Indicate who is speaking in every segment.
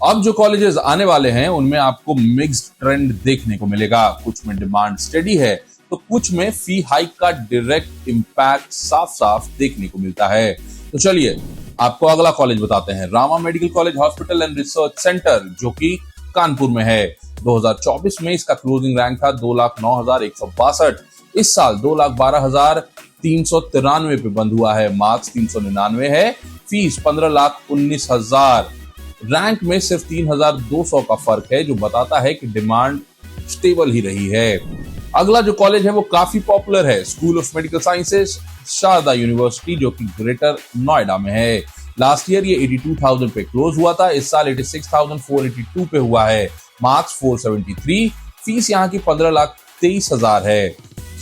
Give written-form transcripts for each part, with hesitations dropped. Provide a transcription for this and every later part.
Speaker 1: अब जो कॉलेजेस आने वाले हैं उनमें आपको मिक्स्ड ट्रेंड देखने को मिलेगा। कुछ में डिमांड स्टेडी है तो कुछ में फी हाइक का डायरेक्ट इंपैक्ट साफ साफ देखने को मिलता है। तो चलिए आपको अगला कॉलेज बताते हैं, Rama medical college hospital and research centre, जो कि कानपुर में है। 2024 में इसका क्लोजिंग रैंक था 2,09,162। इस साल 2,12,393 पे बंद हुआ है। मार्क्स 399 है, फीस 15,19,000। रैंक में सिर्फ 3,200 का फर्क है, जो बताता है कि डिमांड स्टेबल ही रही है। अगला जो कॉलेज है वो काफी पॉपुलर है, school of medical sciences Sharda university, जो कि ग्रेटर नोएडा में है। लास्ट ईयर ये 82,000 पे क्लोज हुआ था। इस साल 86,482 पे हुआ है। मार्क्स 473, फीस यहाँ की 15,23,000 है।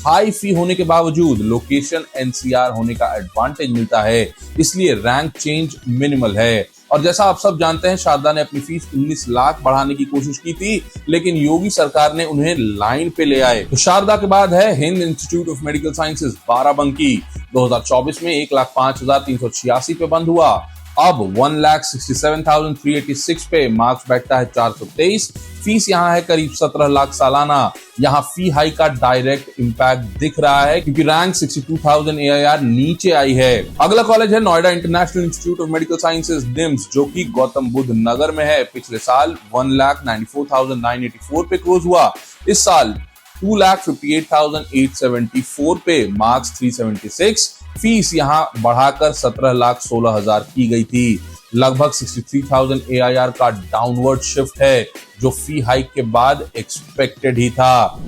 Speaker 1: हाई फी होने के बावजूद लोकेशन एनसीआर होने का एडवांटेज मिलता है, इसलिए रैंक चेंज मिनिमल है। और जैसा आप सब जानते हैं, शारदा ने अपनी फीस 19 लाख बढ़ाने की कोशिश की थी, लेकिन योगी सरकार ने उन्हें लाइन पे ले आए। तो शारदा के बाद है Hind institute of medical sciences Barabanki. 2024 में 1,05,386 पे बंद हुआ, अब 1,67,386 पे। मार्क्स बैठता है 423, फीस यहाँ है करीब 17 लाख सालाना। यहाँ फी हाई का डायरेक्ट इंपैक्ट दिख रहा है, क्योंकि रैंक 62,000 AIR नीचे आई है। अगला कॉलेज है Noida international institute of medical sciences NIMS, जो कि गौतम बुद्ध नगर में है। पिछले साल 1,94,984 पे क्लोज हुआ। इस साल 2,58,874 पे। मार्क्स 376, फीस यहाँ बढ़ाकर 17,16,000 की गई थी। लगभग 63,000 AIR का डाउनवर्ड शिफ्ट है, जो फी हाइक के बाद एक्सपेक्टेड ही था।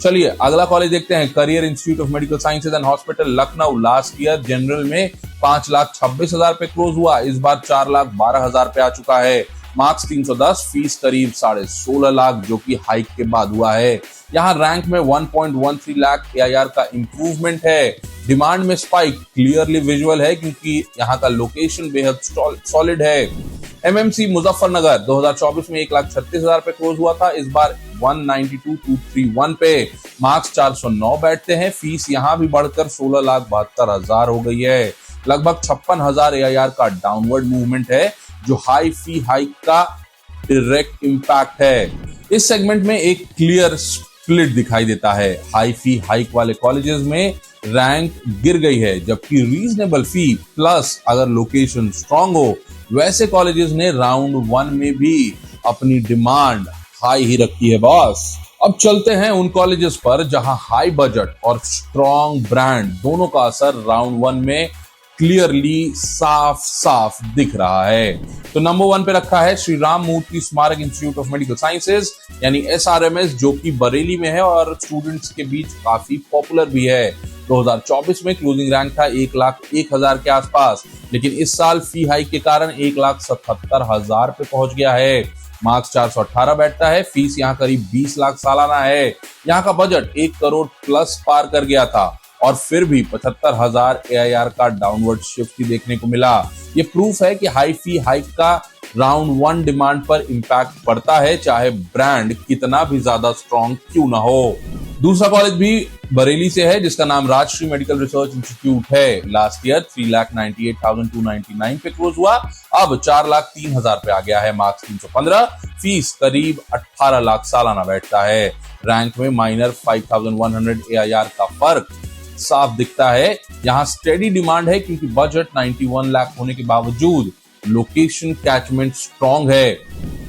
Speaker 1: चलिए अगला कॉलेज देखते हैं, career institute of medical sciences and hospital Lucknow. Last year general में 5,26,000 पे क्लोज हुआ, इस बार 4,12,000 पे आ चुका है। मार्क्स 310, फीस करीब 16.5 लाख, जो कि हाइक के बाद हुआ है। यहाँ रैंक में 1.13 लाख AIR का इंप्रूवमेंट है। डिमांड में स्पाइक क्लियरली विजुअल है, क्योंकि यहाँ का लोकेशन बेहद सॉलिड है। MMC मुजफ्फरनगर 2024 में 1,36,000 पे क्लोज हुआ था, इस बार 192,231 पे। मार्क्स 409 बैठते हैं, फीस यहाँ भी बढ़कर 16,72,000 हो गई है। लगभग 56,000 AIR का डाउनवर्ड मूवमेंट है, जो हाई फी हाइक का डायरेक्ट इंपैक्ट है। इस सेगमेंट में एक क्लियर स्प्लिट दिखाई देता है। हाई फी हाइक वाले कॉलेजेस में रैंक गिर गई है, जबकि रीजनेबल फी प्लस अगर लोकेशन स्ट्रांग हो, वैसे कॉलेजेस ने राउंड 1 में भी अपनी डिमांड हाई ही रखी है बॉस। अब चलते हैं उन कॉलेजेस पर जहां हाई बजट और स्ट्रांग ब्रांड दोनों का असर राउंड 1 में क्लियरली साफ साफ दिख रहा है। तो नंबर 1 पे रखा है श्री राम मूर्ति स्मारक इंस्टीट्यूट ऑफ मेडिकल साइंसेज, यानी SRMS, जो कि बरेली में है और स्टूडेंट्स के बीच काफी पॉपुलर भी है। 2024 में क्लोजिंग रैंक था 1,01,000 के आसपास, लेकिन इस साल फी हाइक के कारण 1,77,000 पे पहुंच गया है। मार्क्स 418 बैठता है, फीस यहाँ करीब 20 लाख सालाना है। यहाँ का बजट 1 करोड़ प्लस पार कर गया था, और फिर भी 75,000 AIR का डाउनवर्ड शिफ्ट ही देखने को मिला। ये प्रूफ है कि हाई फी हाइक का राउंड 1 डिमांड पर इंपैक्ट पड़ता है, चाहे ब्रांड कितना भी ज्यादा स्ट्रॉन्ग क्यों ना हो। दूसरा कॉलेज भी बरेली से है, जिसका नाम राजश्री मेडिकल रिसर्च इंस्टीट्यूट है। लास्ट ईयर 3,98,299 पे क्लोज हुआ, अब 4,03,000 पे आ गया है। मार्क्स 315, फीस करीब 18 लाख सालाना बैठता है। रैंक में माइनर 5,100 AIR का फर्क साफ दिखता है। यहाँ स्टेडी डिमांड है, क्योंकि बजट 91 लाख होने के बावजूद लोकेशन कैचमेंट स्ट्रॉन्ग है।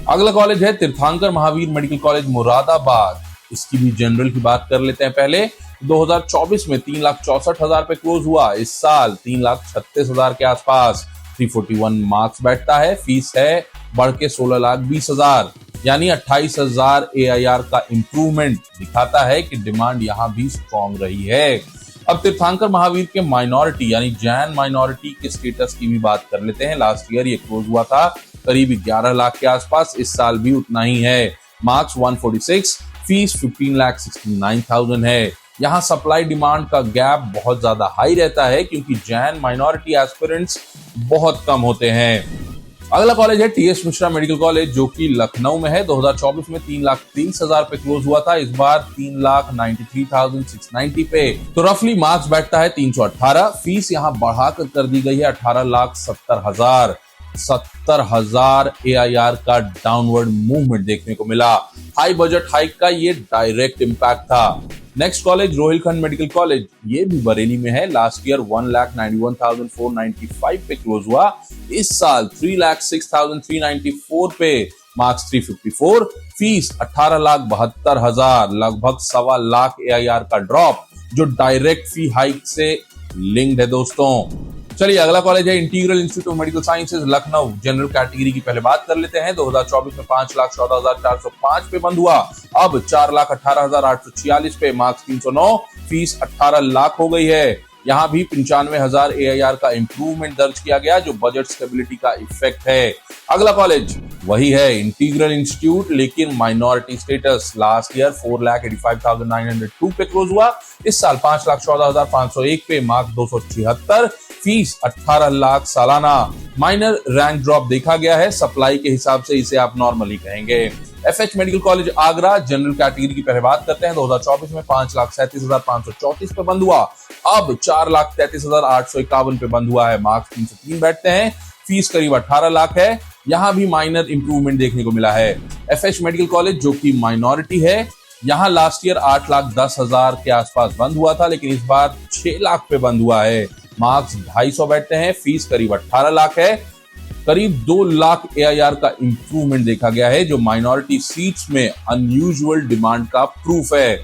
Speaker 1: अगला कॉलेज है तीर्थंकर महावीर मेडिकल कॉलेज मुरादाबाद। इसकी भी जनरल की बात कर लेते हैं पहले। 2024 में 3,64,000 पे क्लोज हुआ, इस साल 3,36,000 के आसपास। 341 मार्क्स बैठता है, फीस है बढ़ के 16,20,000, यानी 28,000 AIR का इंप्रूवमेंट दिखाता है कि डिमांड यहाँ भी स्ट्रॉन्ग रही है। अब तीर्थंकर महावीर के माइनॉरिटी यानी जैन माइनॉरिटी के स्टेटस की भी बात कर लेते हैं। लास्ट ईयर ये क्लोज हुआ था करीब 11 लाख के आसपास, इस साल भी उतना ही है। मार्क्स 146, फीस 15,69,000 है। यहाँ सप्लाई डिमांड का गैप बहुत ज्यादा हाई रहता है, क्योंकि जैन माइनॉरिटी एस्पिरेंट्स बहुत कम होते हैं। अगला कॉलेज है TS मिश्रा मेडिकल कॉलेज, जो कि लखनऊ में है। 2024 में 3,30,000 पे क्लोज हुआ था, इस बार 3,93,690 पे। तो रफली मार्क्स बैठता है 318, फीस यहाँ बढ़ाकर कर दी गई है 18,70,000। 70,000 AIR का डाउनवर्ड मूवमेंट देखने को मिला। हाई बजट हाइक का ये डायरेक्ट इंपैक्ट था। Next college Rohilkhand medical college, ये भी बरेली में है। लास्ट ईयर 1,91,495 पे क्लोज हुआ। इस साल 3,06,394 पे, मार्क्स 354, फीस 18,72,000, लगभग 1.25 लाख AIR का ड्रॉप, जो डायरेक्ट फी हाइक से लिंक्ड है दोस्तों। चलिए अगला कॉलेज है integral institute of medical sciences Lucknow. General category की पहले बात कर लेते हैं। 2024 में 5,14,405 पे बंद हुआ, अब 4,18,846 पे, मार्क्स 309, फीस 18 लाख हो गई है। यहाँ भी 95,000 AIR का इंप्रूवमेंट दर्ज किया गया, जो बजट स्टेबिलिटी का इफेक्ट है। अगला कॉलेज वही है इंटीग्रल इंस्टीट्यूट, लेकिन माइनॉरिटी स्टेटस। लास्ट ईयर 4,85,902 पे क्लोज हुआ। इस साल 5,14,501 पे, मार्क्स 276, फीस 18 लाख सालाना। माइनर रैंक ड्रॉप देखा गया है, सप्लाई के हिसाब से इसे आप नॉर्मली कहेंगे। FH medical college Agra, general category की पहले बात करते हैं। 2024 में 5,37,534 पे बंद हुआ, अब 4,33,851 पे बंद हुआ है। मार्क्स 303 बैठते हैं, फीस करीब 18 लाख है। यहां भी माइनर इंप्रूवमेंट देखने को मिला है। FH मेडिकल कॉलेज जो कि माइनॉरिटी है, यहां लास्ट ईयर 8,10,000 के आसपास बंद हुआ था, लेकिन इस बार 6 लाख पे बंद हुआ है। मार्क्स 250 बैठते हैं, फीस करीब 18 लाख है। करीब 2 लाख AIR का इंप्रूवमेंट देखा गया है, जो माइनॉरिटी सीट्स में अनयूजुअल डिमांड का प्रूफ है।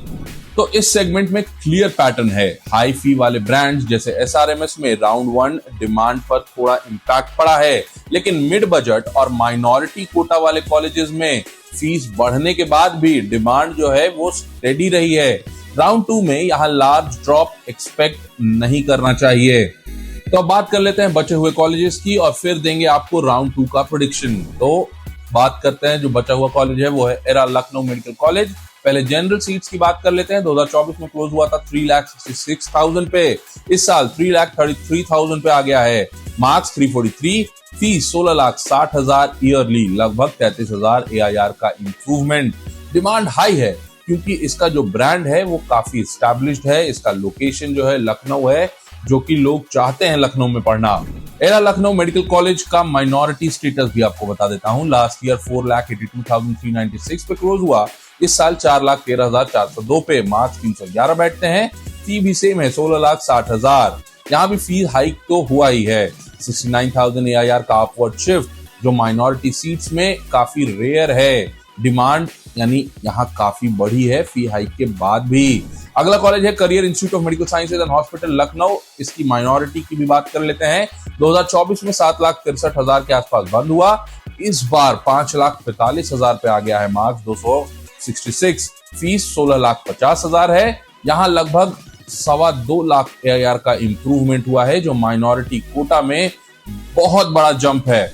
Speaker 1: तो इस सेगमेंट में क्लियर पैटर्न है। हाई फी वाले ब्रांड्स जैसे SRMS में राउंड 1 डिमांड पर थोड़ा इंपैक्ट पड़ा है, लेकिन मिड बजट और माइनॉरिटी कोटा वाले कॉलेजेस में फीस बढ़ने के बाद भी डिमांड जो है वो स्टेडी रही है। राउंड 2 में यहाँ लार्ज ड्रॉप एक्सपेक्ट नहीं करना चाहिए। तो अब बात कर लेते हैं बचे हुए कॉलेजेस की और फिर देंगे आपको राउंड 2 का प्रेडिक्शन। तो बात करते हैं, जो बचा हुआ कॉलेज है वो है एरा लखनऊ मेडिकल कॉलेज। पहले जनरल सीट्स की बात कर लेते हैं। 2024 में क्लोज हुआ था 3,66,000 पे, इस साल 3,33,000 पे आ गया है। मार्क्स 343, फीस 16,60,000 ईयरली, लगभग 33,000 AIR का इंप्रूवमेंट। डिमांड हाई है क्योंकि इसका जो ब्रांड है वो काफी एस्टैब्लिश्ड है। इसका लोकेशन जो है लखनऊ है, जो कि लोग चाहते हैं लखनऊ में पढ़ना। एरा लखनऊ मेडिकल कॉलेज का माइनॉरिटी स्टेटस भी आपको बता देता हूं। लास्ट ईयर 4,82,396 पे क्लोज हुआ, इस साल 4,13,402 पे, मार्क्स 311 बैठते हैं। फी भी सेम है 16,60,000। यहाँ भी फी हाइक तो हुआ ही है। 69,000 AIR का अपवर्ड शिफ्ट, जो माइनॉरिटी सीट्स में काफी रेयर है। डिमांड यानी यहाँ काफी बढ़ी है फी हाइक के बाद भी। अगला कॉलेज है career institute of medical sciences and hospital Lucknow. इसकी माइनॉरिटी की भी बात कर लेते हैं। 2024 में 7,63,000 के आसपास बंद हुआ, इस बार 5,45,000 पे आ गया है। मार्क्स 266, फीस 16,50,000 है। यहाँ लगभग 2.25 लाख AIR का इंप्रूवमेंट हुआ है, जो माइनॉरिटी कोटा में बहुत बड़ा जंप है।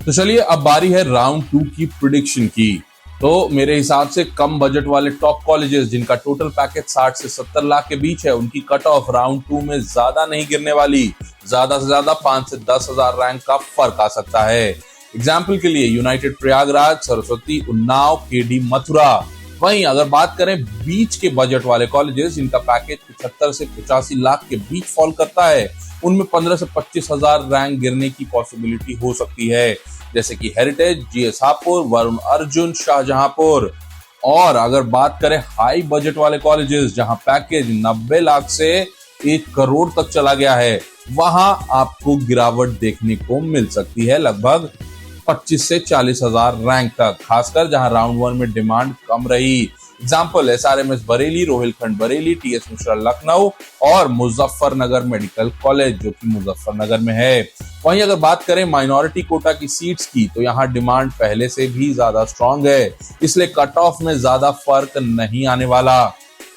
Speaker 1: तो चलिए अब बारी है राउंड 2 की प्रेडिक्शन की। तो मेरे हिसाब से कम बजट वाले टॉप कॉलेजेस जिनका टोटल पैकेज 60 से 70 लाख के बीच है, उनकी कट ऑफ राउंड 2 में ज्यादा नहीं गिरने वाली। ज्यादा से ज्यादा 5 से 10,000 रैंक का फर्क आ सकता है। एग्जाम्पल के लिए यूनाइटेड प्रयागराज, सरस्वती उन्नाव, KD मथुरा। वहीं अगर बात करें बीच के बजट वाले कॉलेजेस जिनका पैकेज 75 से 85 लाख के बीच फॉल करता है, उनमें 15 से 25,000 रैंक गिरने की पॉसिबिलिटी हो सकती है, जैसे कि हेरिटेज, GS हापुड़, वरुण अर्जुन, शाहजहांपुर। और अगर बात करें हाई बजट वाले कॉलेजेस जहां पैकेज 90 लाख से 1 करोड़ तक चला गया है, वहां आपको गिरावट देखने को मिल सकती है, लगभग 25 से 40,000 रैंक तक, खासकर जहां राउंड 1 में डिमांड कम रही। Example SRMS Bareilly, Rohilkhand Bareilly, TS Mishra Lucknow और मुजफ्फरनगर मेडिकल कॉलेज जो कि मुजफ्फरनगर में है। वहीं अगर बात करें माइनॉरिटी कोटा की सीट्स की, तो यहाँ डिमांड पहले से भी ज्यादा स्ट्रांग है, इसलिए कट ऑफ में ज्यादा फर्क नहीं आने वाला।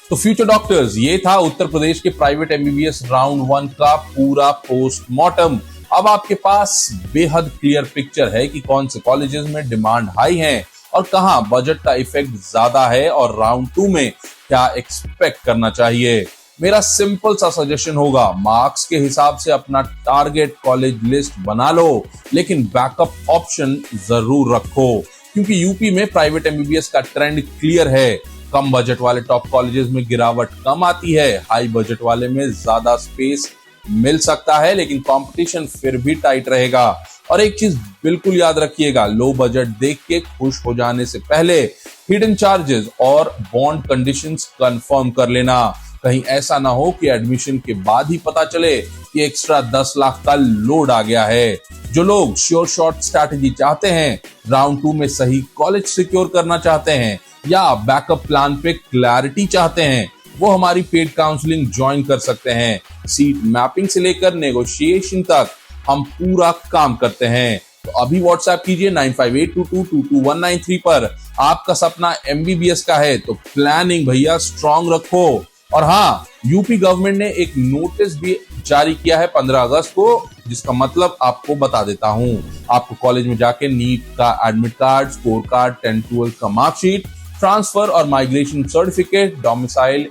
Speaker 1: तो फ्यूचर डॉक्टर्स, ये था उत्तर प्रदेश के प्राइवेट MBBS राउंड 1 का पूरा पोस्टमार्टम। अब आपके पास बेहद क्लियर पिक्चर है कि कौन से कॉलेजेस में डिमांड हाई है और कहां बजट का इफेक्ट ज्यादा है और राउंड 2 में क्या एक्सपेक्ट करना चाहिए। मेरा सिंपल सा सजेशन होगा, मार्क्स के हिसाब से अपना टारगेट कॉलेज लिस्ट बना लो, लेकिन बैकअप ऑप्शन जरूर रखो, क्योंकि यूपी में प्राइवेट MBBS का ट्रेंड क्लियर है। कम बजट वाले टॉप कॉलेजेस में गिरावट कम आती है, हाई बजट वाले में ज्यादा स्पेस मिल सकता है, लेकिन कंपटीशन फिर भी टाइट रहेगा। और एक चीज बिल्कुल याद रखिएगा, लो बजट देख के खुश हो जाने से पहले हिडन चार्जेस और बॉन्ड कंडीशंस कंफर्म कर लेना। कहीं ऐसा ना हो कि एडमिशन के बाद ही पता चले कि एक्स्ट्रा 10 लाख का लोड आ गया है। जो लोग श्योर शॉट स्ट्रैटेजी चाहते हैं, राउंड 2 में सही कॉलेज सिक्योर करना चाहते हैं या बैकअप प्लान पे क्लैरिटी चाहते हैं, वो हमारी पेड काउंसलिंग ज्वाइन कर सकते हैं। सीट मैपिंग से लेकर नेगोशिएशन तक हम पूरा काम करते हैं। तो अभी व्हाट्सएप कीजिए 9582222193 पर। आपका सपना एमबीबीएस का है तो प्लानिंग भैया स्ट्रांग रखो। और हाँ, यूपी गवर्नमेंट ने एक नोटिस भी जारी किया है 15 अगस्त को, जिसका मतलब आपको बता देता हूं। आपको कॉलेज में जाके नीट का एडमिट कार्ड, स्कोर कार्ड, 10-12 का मार्कशीट, ट्रांसफर और माइग्रेशन सर्टिफिकेट, डोमिसाइल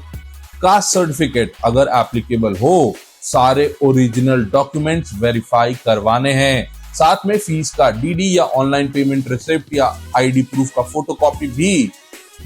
Speaker 1: का सर्टिफिकेट अगर एप्लीकेबल हो, सारे ओरिजिनल डॉक्यूमेंट्स वेरीफाई करवाने हैं। साथ में फीस का डीडी या ऑनलाइन पेमेंट रिसिप्ट या आईडी प्रूफ का फोटोकॉपी भी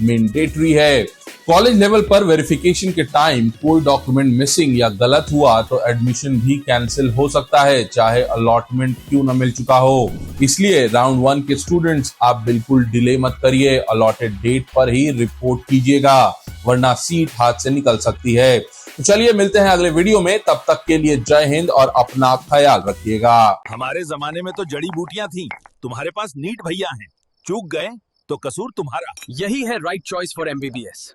Speaker 1: मैंडेटरी है। कॉलेज लेवल पर वेरिफिकेशन के टाइम कोई डॉक्यूमेंट मिसिंग या गलत हुआ तो एडमिशन भी कैंसिल हो सकता है, चाहे अलॉटमेंट क्यों न मिल चुका हो। इसलिए राउंड 1 के स्टूडेंट्स आप बिल्कुल डिले मत करिए, अलॉटेड डेट पर ही रिपोर्ट कीजिएगा, वरना सीट हाथ से निकल सकती है। तो चलिए मिलते हैं अगले वीडियो में, तब तक के लिए जय हिंद और अपना ख्याल रखिएगा।
Speaker 2: हमारे जमाने में तो जड़ी बूटियां थी, तुम्हारे पास नीट भैया हैं, चूक गए तो कसूर तुम्हारा।
Speaker 3: यही है राइट चॉइस फॉर एमबीबीएस।